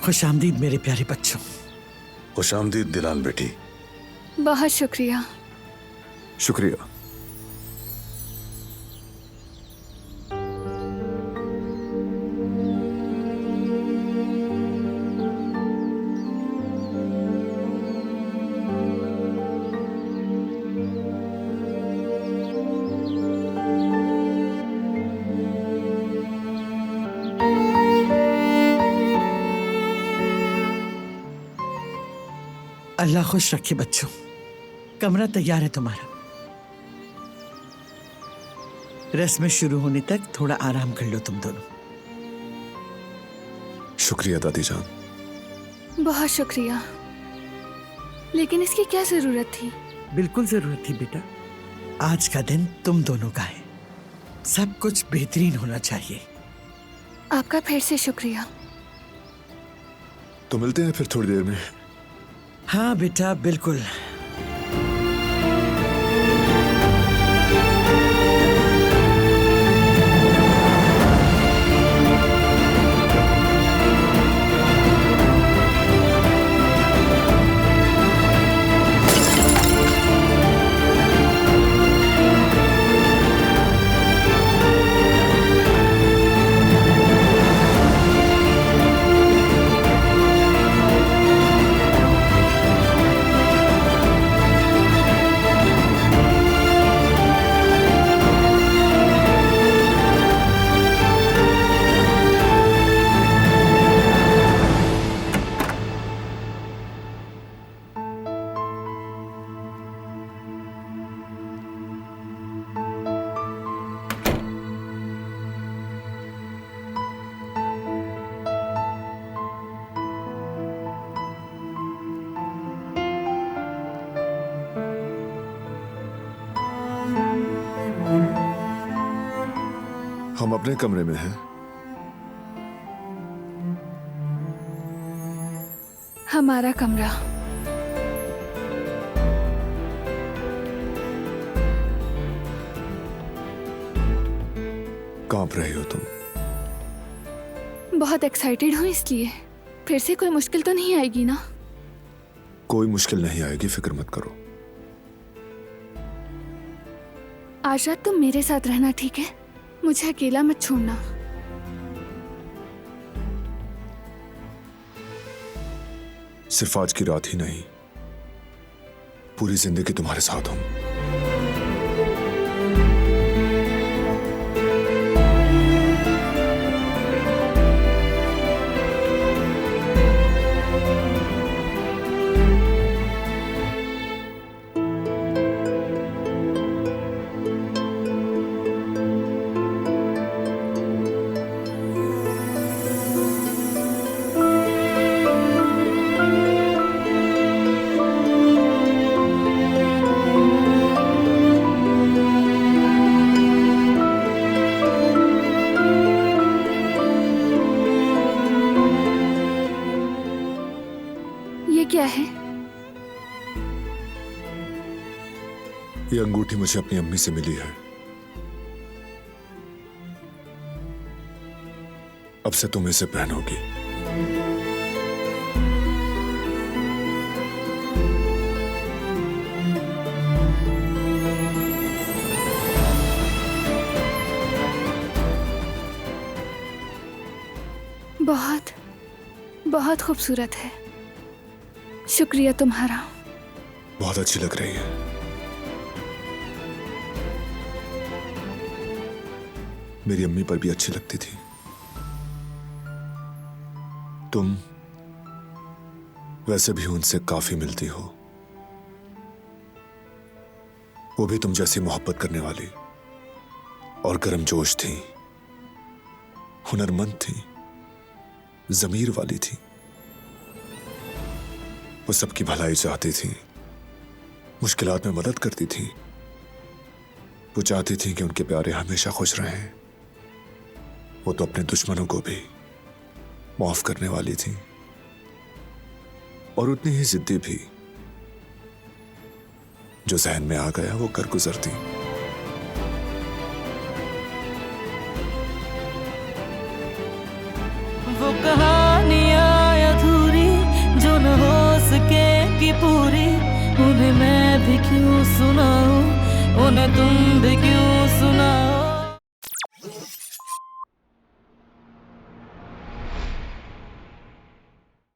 खुश आमदीद मेरे प्यारे बच्चों। खुश आमदीद दिलाल बेटी। बहुत शुक्रिया। शुक्रिया। अल्लाह खुश रखे बच्चों। कमरा तैयार है तुम्हारा। रस्म शुरू होने तक थोड़ा आराम कर लो तुम दोनों। शुक्रिया दादी जान। बहुत शुक्रिया, लेकिन इसकी क्या जरूरत थी? बिल्कुल जरूरत थी बेटा। आज का दिन तुम दोनों का है। सब कुछ बेहतरीन होना चाहिए। आपका फिर से शुक्रिया। तो मिलते हैं फिर थोड़ी देर में। हाँ बेटा बिल्कुल। हम अपने कमरे में हैं। हमारा कमरा। कांप रही हो तुम? बहुत एक्साइटेड हूँ इसलिए। फिर से कोई मुश्किल तो नहीं आएगी ना? कोई मुश्किल नहीं आएगी, फिक्र मत करो। आज रात तुम मेरे साथ रहना, ठीक है? मुझे अकेला मत छोड़ना। सिर्फ आज की रात ही नहीं, पूरी जिंदगी तुम्हारे साथ हूं। ये क्या है? ये अंगूठी मुझे अपनी अम्मी से मिली है। अब से तुम इसे पहनोगी। बहुत बहुत खूबसूरत है। शुक्रिया तुम्हारा। बहुत अच्छी लग रही है। मेरी अम्मी पर भी अच्छी लगती थी। तुम वैसे भी उनसे काफी मिलती हो। वो भी तुम जैसी मोहब्बत करने वाली और गर्मजोश थी, हुनरमंद थी, ज़मीर वाली थी। वो सबकी भलाई चाहती थी, मुश्किलात में मदद करती थी। वो चाहती थी कि उनके प्यारे हमेशा खुश रहें। वो तो अपने दुश्मनों को भी माफ करने वाली थी और उतनी ही जिद्दी भी। जो जहन में आ गया वो कर गुजरती। वो कहानियां पूरी उन्हें मैं भी क्यों सुनाऊं, उन्हें तुम भी क्यों सुनाओ।